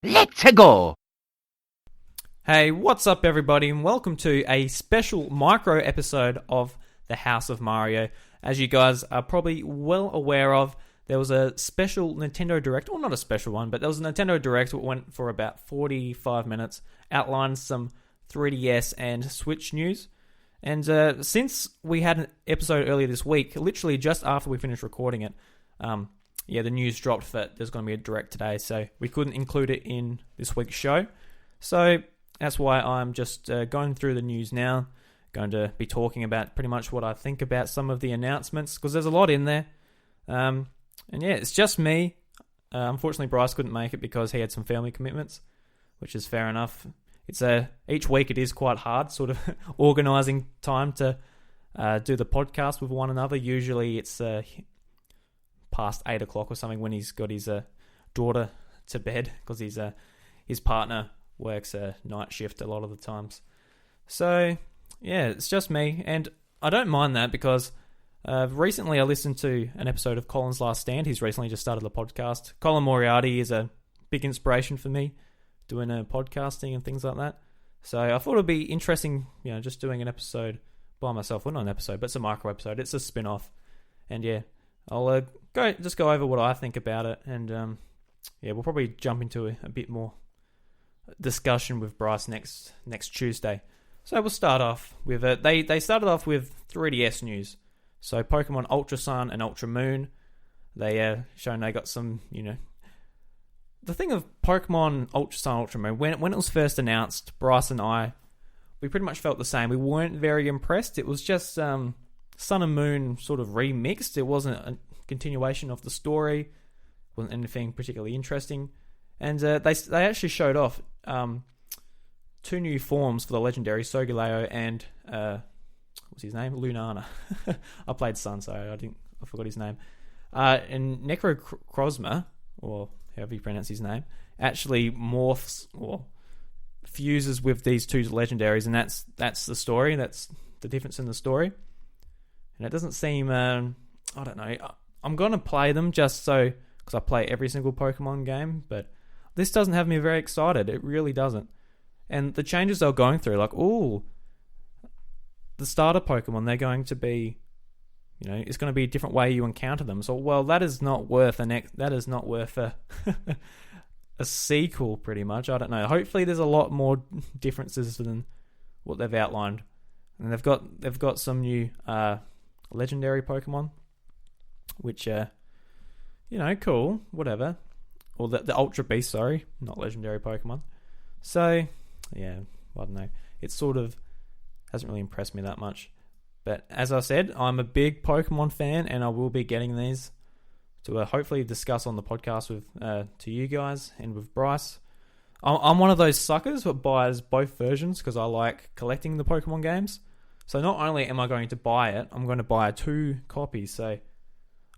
Let's go! Hey, what's up everybody, and welcome to a special micro episode of The House of Mario. As you guys are probably well aware of, there was a special Nintendo Direct, well not a special one, but there was a Nintendo Direct that went for about 45 minutes, outlined some 3DS and Switch news. And since we had an episode earlier this week, literally just after we finished recording it, the news dropped that there's going to be a Direct today, so we couldn't include it in this week's show. So that's why I'm just going through the news now, going to be talking about pretty much what I think about some of the announcements, because there's a lot in there. And yeah, it's just me. Unfortunately, Bryce couldn't make it because he had some family commitments, which is fair enough. It's each week it is quite hard, sort of organising time to do the podcast with one another. Usually it's past 8 o'clock or something when he's got his daughter to bed, because his partner works a night shift a lot of the times. So yeah, it's just me, and I don't mind that because recently I listened to an episode of Colin's Last Stand. He's recently just started the podcast. Colin Moriarty is a big inspiration for me, doing podcasting and things like that. So I thought it'd be interesting, just doing an episode by myself. Well, not an episode, but it's a micro episode. It's a spin-off. And yeah, I'll go over what I think about it. And we'll probably jump into a bit more discussion with Bryce next Tuesday. So we'll start off with they started off with 3DS news. So Pokemon Ultra Sun and Ultra Moon, they shown they got some, the thing of Pokemon Ultra Sun, Ultra Moon, when it was first announced, Bryce and I, we pretty much felt the same. We weren't very impressed. It was just Sun and Moon sort of remixed. It wasn't a continuation of the story. It wasn't anything particularly interesting. And they actually showed off two new forms for the legendary Solgaleo and what's his name? Lunana. I played Sun, so I forgot his name. And Necrocrozma, or however you pronounce his name, actually morphs or fuses with these two legendaries, and that's the story. That's the difference in the story. And it doesn't seem, I don't know. I'm gonna play them just so, because I play every single Pokemon game, but this doesn't have me very excited. It really doesn't. And the changes they're going through, like, the starter Pokemon, they're going to be, it's going to be a different way you encounter them. So, well, that is not worth a a sequel, pretty much. I don't know. Hopefully, there's a lot more differences than what they've outlined, and they've got some new legendary Pokemon, which cool, whatever. Or the Ultra Beast, sorry, not legendary Pokemon. So, yeah, I don't know. It sort of hasn't really impressed me that much. But as I said, I'm a big Pokemon fan, and I will be getting these to hopefully discuss on the podcast with to you guys and with Bryce. I'm one of those suckers that buys both versions because I like collecting the Pokemon games. So not only am I going to buy it, I'm going to buy 2 copies. So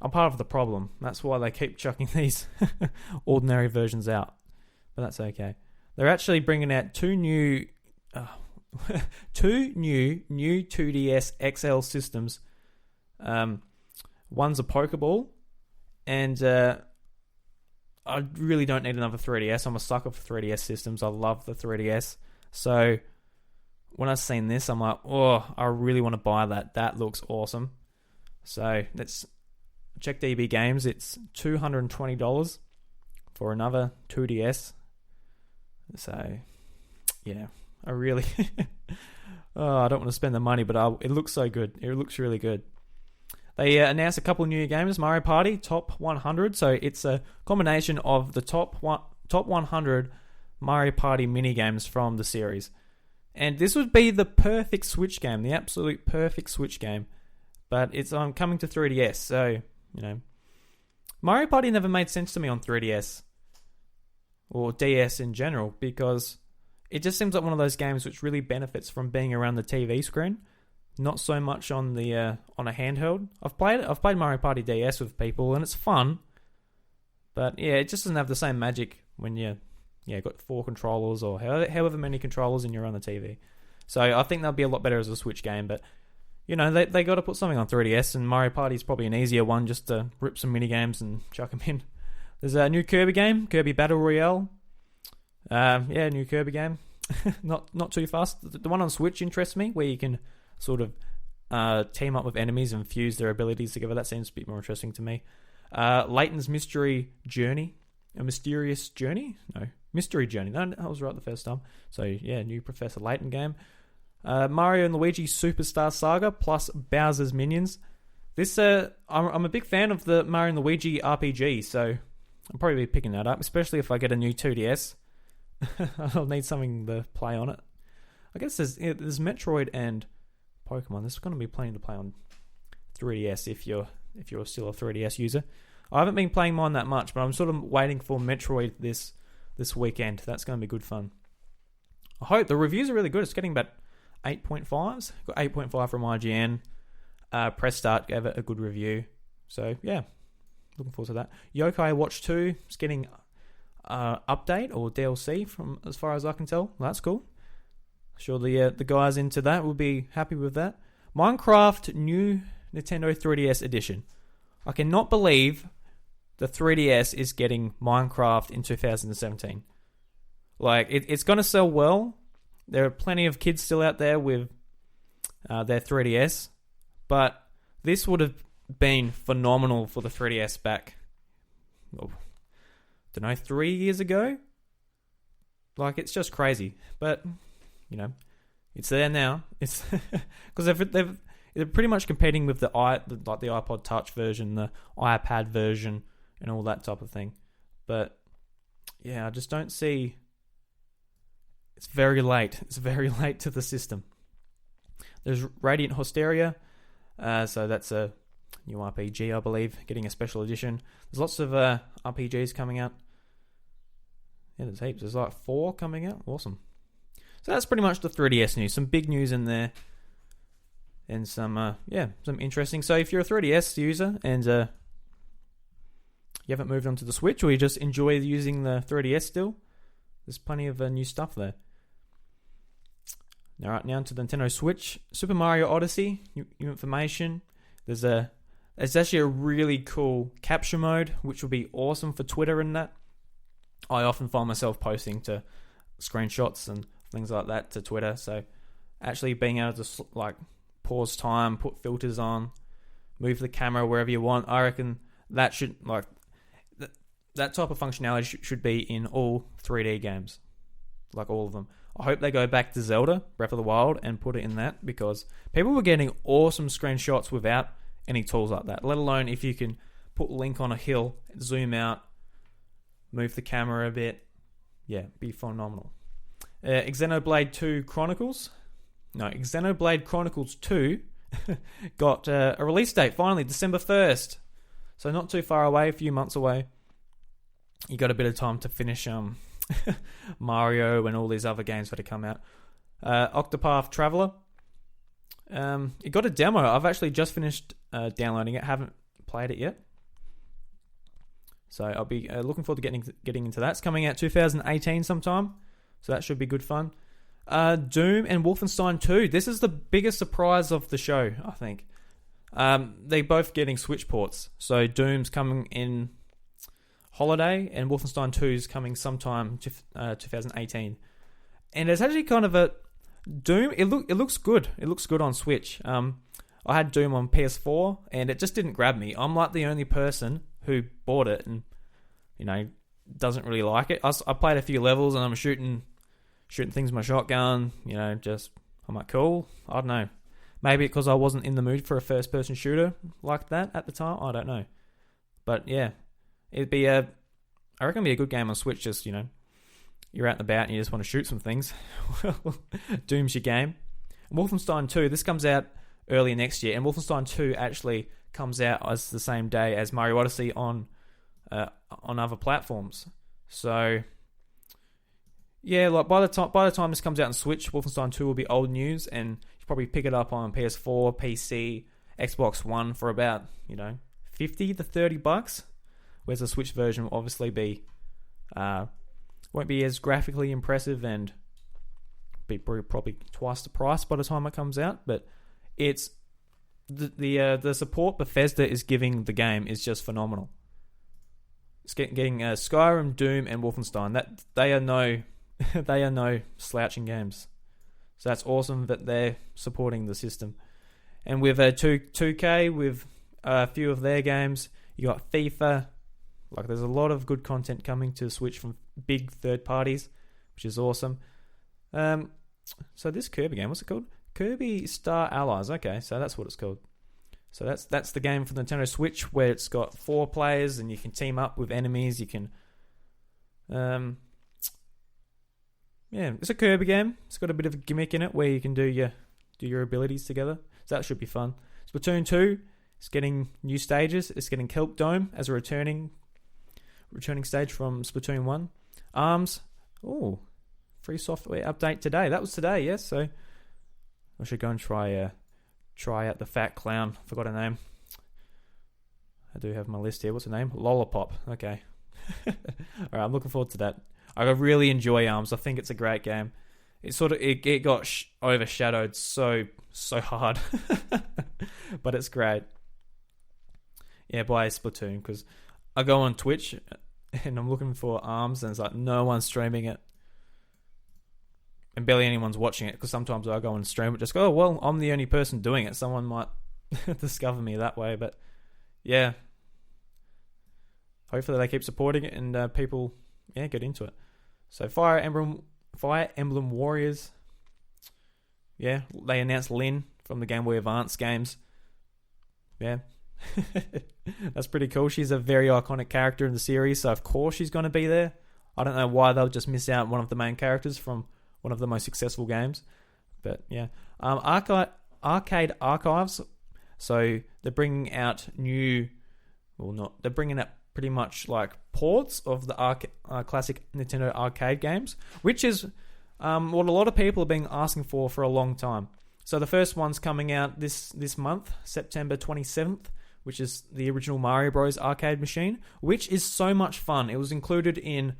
I'm part of the problem. That's why they keep chucking these ordinary versions out. But that's okay. They're actually bringing out 2 new 2DS XL systems. One's a Pokeball, and I really don't need another 3DS. I'm a sucker for 3DS systems. I love the 3DS. So when I seen this, I'm like, I really want to buy that. That looks awesome. So let's check DB Games. It's $220 for another 2DS. So yeah, I really I don't want to spend the money, but it looks so good. It looks really good. They announced a couple of new games, Mario Party Top 100. So it's a combination of the top 100 Mario Party mini games from the series. And this would be the perfect Switch game, the absolute perfect Switch game. But it's coming to 3DS, so, Mario Party never made sense to me on 3DS. Or DS in general, because it just seems like one of those games which really benefits from being around the TV screen, not so much on the on a handheld. I've played Mario Party DS with people, and it's fun, but yeah, it just doesn't have the same magic when you got 4 controllers or however many controllers and you're on the TV. So I think that'll be a lot better as a Switch game, but they got to put something on 3DS, and Mario Party is probably an easier one just to rip some mini games and chuck them in. There's a new Kirby game, Kirby Battle Royale. Yeah, new Kirby game. Not too fast. The one on Switch interests me, where you can sort of team up with enemies and fuse their abilities together. That seems a bit more interesting to me. Layton's Mystery Journey. A Mysterious Journey? No. Mystery Journey. No, I was right the first time. So, yeah, new Professor Layton game. Mario and Luigi Superstar Saga plus Bowser's Minions. This, I'm a big fan of the Mario and Luigi RPG, so I'll probably be picking that up, especially if I get a new 2DS. I'll need something to play on it. I guess there's Metroid and Pokemon. There's going to be plenty to play on 3DS if you're still a 3DS user. I haven't been playing mine that much, but I'm sort of waiting for Metroid this weekend. That's going to be good fun. I hope. The reviews are really good. It's getting about 8.5s. Got 8.5 from IGN. Press Start gave it a good review. So, yeah. Looking forward to that. Yokai Watch 2 is getting update or DLC from as far as I can tell. Well, that's cool. Sure the guys into that will be happy with that. Minecraft new Nintendo 3DS edition. I cannot believe the 3DS is getting Minecraft in 2017. Like, it's going to sell well. There are plenty of kids still out there with their 3DS. But this would have been phenomenal for the 3DS back, don't know, 3 years ago? Like, it's just crazy. But, you know, it's there now. It's because they're pretty much competing with the iPod Touch version, the iPad version, and all that type of thing. But yeah, I just don't see. It's very late. It's very late to the system. There's Radiant Hysteria, so that's a new RPG, I believe, getting a special edition. There's lots of RPGs coming out. Yeah, there's heaps. There's like 4 coming out. Awesome. So that's pretty much the 3DS news. Some big news in there. And some interesting. So if you're a 3DS user and you haven't moved on to the Switch, or you just enjoy using the 3DS still, there's plenty of new stuff there. All right, now to the Nintendo Switch. Super Mario Odyssey, new information. There's actually a really cool capture mode, which will be awesome for Twitter and that. I often find myself posting to screenshots and things like that to Twitter, so actually being able to pause time, put filters on, move the camera wherever you want, I reckon that should that type of functionality should be in all 3D games, like all of them. I hope they go back to Zelda Breath of the Wild and put it in that, because people were getting awesome screenshots without any tools like that, let alone if you can put Link on a hill, zoom out, move the camera a bit. Yeah, be phenomenal. Xenoblade Chronicles 2 got a release date, finally, December 1st. So not too far away, a few months away. You got a bit of time to finish Mario and all these other games that have come out. Octopath Traveler. It got a demo. I've actually just finished downloading it. Haven't played it yet. So I'll be looking forward to getting into that. It's coming out 2018 sometime. So that should be good fun. Doom and Wolfenstein 2. This is the biggest surprise of the show, I think. They're both getting Switch ports. So Doom's coming in holiday and Wolfenstein 2 is coming sometime 2018. And it's actually kind of a Doom. It looks good. It looks good on Switch. I had Doom on PS4 and it just didn't grab me. I'm like the only person who bought it and, you know, doesn't really like it. I played a few levels and I'm shooting things with my shotgun, you know, just, I'm like, cool. I don't know. Maybe because I wasn't in the mood for a first-person shooter like that at the time. I don't know. But, yeah, I reckon it'd be a good game on Switch. Just, you know, you're out and about and you just want to shoot some things. Doom's your game. Wolfenstein 2, this comes out early next year. And Wolfenstein 2 actually comes out as the same day as Mario Odyssey on other platforms. So... yeah, like by the time this comes out on Switch, Wolfenstein 2 will be old news, and you probably pick it up on PS4, PC, Xbox One for about, you know, $50 to $30. Whereas the Switch version will obviously be won't be as graphically impressive and be probably twice the price by the time it comes out. But it's the support Bethesda is giving the game is just phenomenal. It's getting Skyrim, Doom, and Wolfenstein. That they are no they are no slouching games. So that's awesome that they're supporting the system. And with 2K, with a few of their games, you got FIFA. Like, there's a lot of good content coming to Switch from big third parties, which is awesome. So this Kirby game, what's it called? Kirby Star Allies. Okay, so that's what it's called. So that's the game for the Nintendo Switch, where it's got 4 players and you can team up with enemies. You can, it's a Kirby game. It's got a bit of a gimmick in it where you can do your abilities together. So that should be fun. Splatoon 2 is getting new stages. It's getting Kelp Dome as a returning stage from Splatoon 1. ARMS, free software update today. That was today, yes. So I should go and try out the Fat Clown. Forgot her name. I do have my list here. What's her name? Lollipop. Okay. All right, I'm looking forward to that. I really enjoy ARMS. I think it's a great game. It got overshadowed so hard, but it's great. Yeah, by Splatoon, because I go on Twitch and I'm looking for ARMS and it's like no one's streaming it, and barely anyone's watching it. Because sometimes I go and stream it, just go, oh well, I'm the only person doing it. Someone might discover me that way, but yeah. Hopefully they keep supporting it and people get into it. So Fire Emblem Warriors. Yeah, they announced Lyn from the Game Boy Advance games. Yeah. That's pretty cool. She's a very iconic character in the series, so of course she's going to be there. I don't know why they'll just miss out one of the main characters from one of the most successful games. But yeah. Arcade Archives. So they're bringing out they're bringing out pretty much like ports of the classic Nintendo arcade games, which is what a lot of people have been asking for a long time. So the first one's coming out this month, September 27th, which is the original Mario Bros. Arcade machine, which is so much fun. It was included in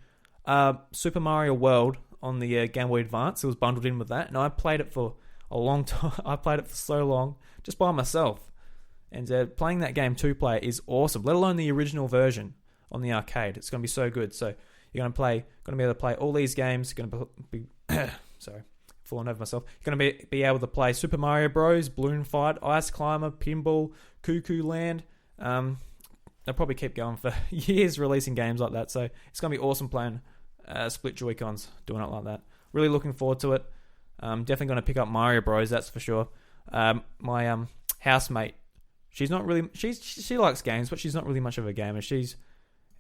Super Mario World on the Game Boy Advance. It was bundled in with that, and I played it for a long time. I played it for so long, just by myself. And playing that game 2-player is awesome, let alone the original version on the arcade. It's going to be so good. So you're going to be able to play all these games. You're going to be sorry, falling over myself. You're going to be able to play Super Mario Bros, Balloon Fight, Ice Climber, Pinball, Cuckoo Land. They'll probably keep going for years releasing games like that. So it's going to be awesome playing split Joy-Cons, doing it like that. Really looking forward to it. Definitely going to pick up Mario Bros, that's for sure. My housemate, she's not really... She likes games, but she's not really much of a gamer.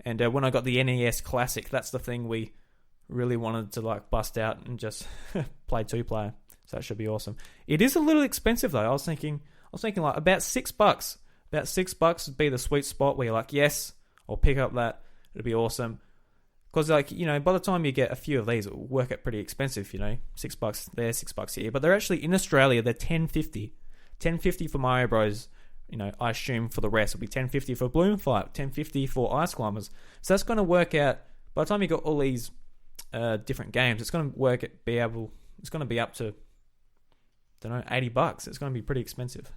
And when I got the NES Classic, that's the thing we really wanted to like bust out and just play 2-player. So that should be awesome. It is a little expensive though. I was thinking like about $6. About $6 would be the sweet spot where you're like, yes, I'll pick up that. It'll be awesome. Because like, you know, by the time you get a few of these, it'll work out pretty expensive, you know. $6 there, $6 here. But they're actually, in Australia, they're $10.50. $10.50 for Mario Bros. You know, I assume for the rest, it'll be $10.50 for Balloon Fight, $10.50 for Ice Climbers. So that's going to work out, by the time you got all these different games, it's going to it's going to be up to, I don't know, $80. It's going to be pretty expensive.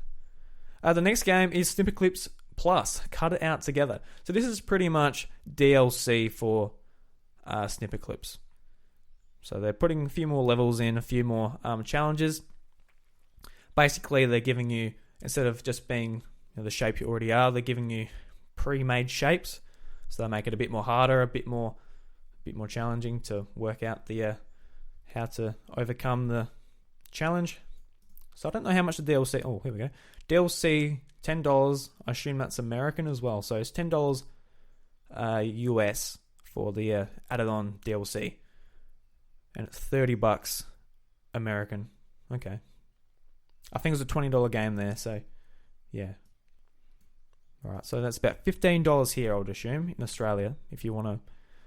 The next game is Snipperclips Plus, Cut It Out Together. So this is pretty much DLC for Snipperclips. So they're putting a few more levels in, a few more challenges. Basically, they're giving you, instead of just being the shape you already are, they're giving you pre-made shapes. So they make it a bit more harder, a bit more challenging to work out the how to overcome the challenge. So I don't know how much the DLC... Oh, here we go. DLC, $10. I assume that's American as well. So it's $10 US for the added-on DLC. And it's $30 American. Okay. I think it was a $20 game there, so yeah. Alright, so that's about $15 here, I would assume, in Australia, if you want a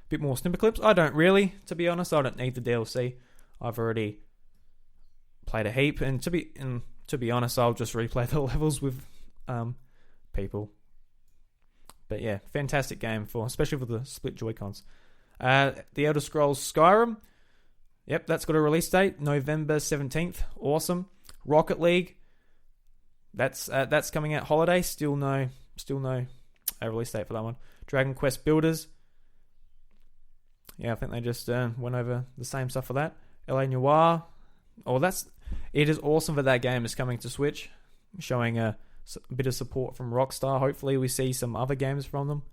bit more Snipperclips. I don't really, to be honest. I don't need the DLC. I've already played a heap, and to be honest, I'll just replay the levels with people. But yeah, fantastic game especially for the split Joy-Cons. The Elder Scrolls Skyrim. Yep, that's got a release date, November 17th. Awesome. Rocket League. That's coming out holiday. Still no release date for that one. Dragon Quest Builders. Yeah, I think they just went over the same stuff for that. LA Noire. Oh, it is awesome that that game is coming to Switch, showing a bit of support from Rockstar. Hopefully, we see some other games from them.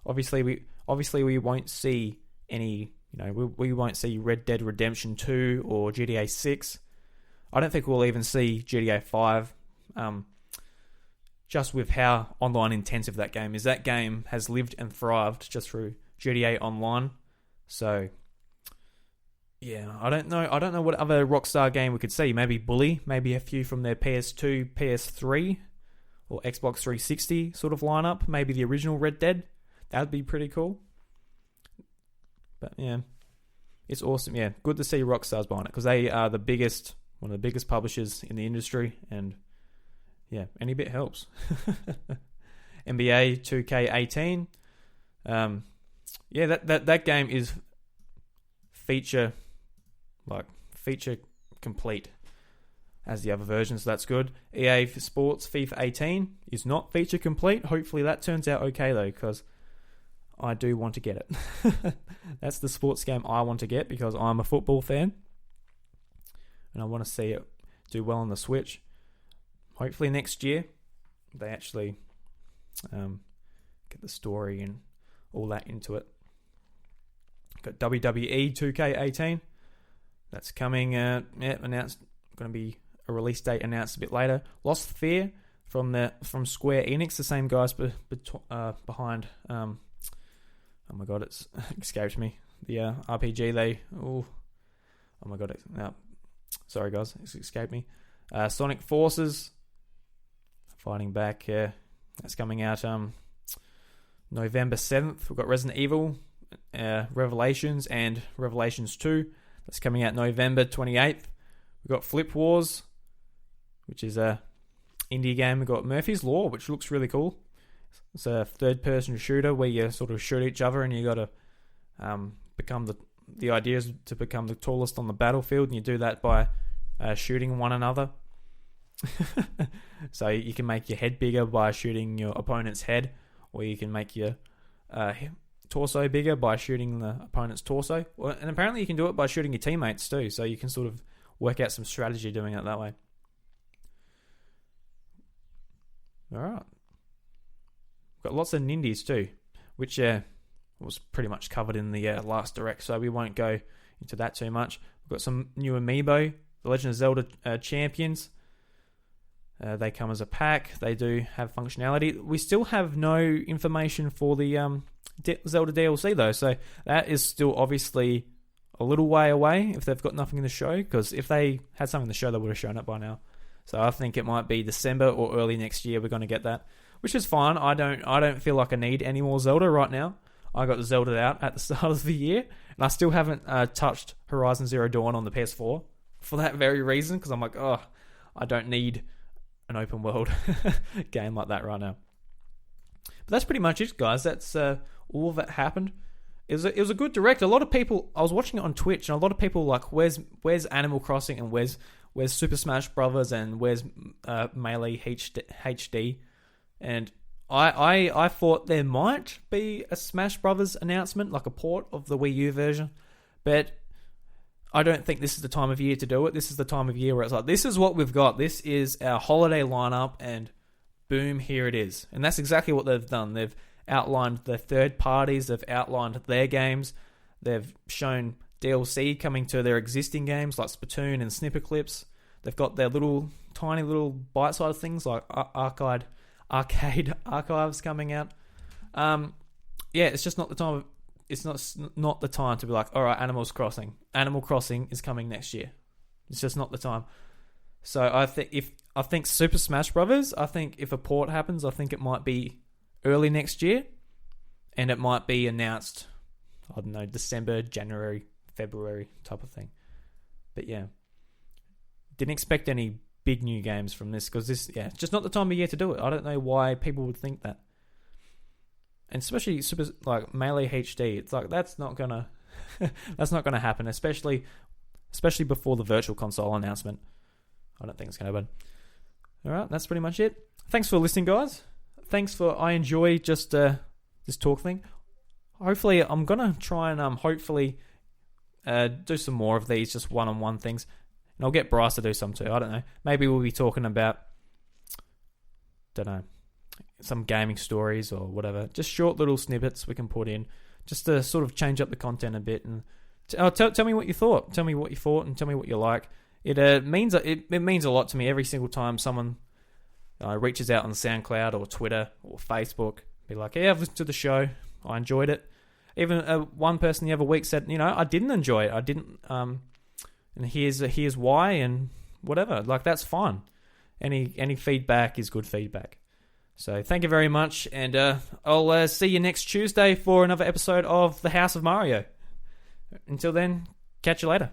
Obviously, we won't see any. We won't see Red Dead Redemption 2 or GTA 6. I don't think we'll even see GTA 5. Just with how online intensive that game is. That game has lived and thrived just through GTA Online. So, yeah, I don't know what other Rockstar game we could see. Maybe Bully, maybe a few from their PS2, PS3, or Xbox 360 sort of lineup. Maybe the original Red Dead. That would be pretty cool. But yeah, it's awesome. Yeah, good to see Rockstar's behind it because they are one of the biggest publishers in the industry, and yeah, any bit helps. NBA 2K18. Yeah, that game is feature complete as the other versions, so that's good. EA Sports FIFA 18 is not feature complete. Hopefully that turns out okay though, because I do want to get it. That's the sports game I want to get because I'm a football fan and I want to see it do well on the Switch. Hopefully next year they actually get the story and all that into it. Got WWE 2K18. That's coming, announced. Going to be a release date announced a bit later. Lost Sphere from Square Enix, the same guys behind. Oh my god, it's escaped me. The RPG oh my god, sorry guys, it's escaped me. Sonic Forces, Fighting Back. That's coming out November 7th. We've got Resident Evil, Revelations, and Revelations 2. That's coming out November 28th. We've got Flip Wars, which is a indie game. We've got Murphy's Law, which looks really cool. It's a third-person shooter where you sort of shoot each other and you got to become the idea is to become the tallest on the battlefield, and you do that by shooting one another. So you can make your head bigger by shooting your opponent's head, or you can make your torso bigger by shooting the opponent's torso. And apparently you can do it by shooting your teammates too, so you can sort of work out some strategy doing it that way. Alright. We've got lots of Nindies too, which was pretty much covered in the last Direct, so we won't go into that too much. We've got some new Amiibo, The Legend of Zelda Champions. They come as a pack. They do have functionality. We still have no information for the Zelda DLC though, so that is still obviously a little way away if they've got nothing in the show, because if they had something in the show they would have shown it by now. So I think it might be December or early next year we're going to get that, which is fine. I don't feel like I need any more Zelda right now. I got Zelda out at the start of the year, and I still haven't touched Horizon Zero Dawn on the PS4 for that very reason, because I'm like, I don't need an open world game like that right now. But that's pretty much it, guys. That's all that happened. It was a good Direct. A lot of people, I was watching it on Twitch, and a lot of people were like, where's Animal Crossing, and where's Super Smash Brothers, and where's Melee HD? And I thought there might be a Smash Brothers announcement, like a port of the Wii U version, but I don't think this is the time of year to do it. This is the time of year where it's like, this is what we've got. This is our holiday lineup, and boom, here it is. And that's exactly what they've done. They've outlined the third parties. They've outlined their games. They've shown DLC coming to their existing games like Splatoon and Snipper Clips. They've got their tiny little bite-sized things like arcade archives coming out. It's just not the time. It's not the time to be like, all right, Animal Crossing is coming next year. It's just not the time. So I think Super Smash Brothers, I think if a port happens, I think it might be early next year, and it might be announced, I don't know, December, January, February type of thing. But yeah, didn't expect any big new games from this, because it's just not the time of year to do it. I don't know why people would think that. And especially Melee HD, it's like that's not gonna happen, especially before the Virtual Console announcement. I don't think it's gonna happen. All right, that's pretty much it. Thanks for listening, guys. I enjoy just this talk thing. hopefully, I'm gonna try and hopefully do some more of these just one-on-one things, and I'll get Bryce to do some too. I don't know. Maybe we'll be talking about, don't know, some gaming stories or whatever. Just short little snippets we can put in, just to sort of change up the content a bit. And tell me what you thought. Tell me what you thought, and tell me what you like. It means a lot to me every single time someone reaches out on SoundCloud or Twitter or Facebook. Be like, yeah, I've listened to the show. I enjoyed it. Even one person the other week said, I didn't enjoy it. I didn't. And here's why, and whatever. Like, that's fine. Any feedback is good feedback. So thank you very much, and I'll see you next Tuesday for another episode of The House of Mario. Until then, catch you later.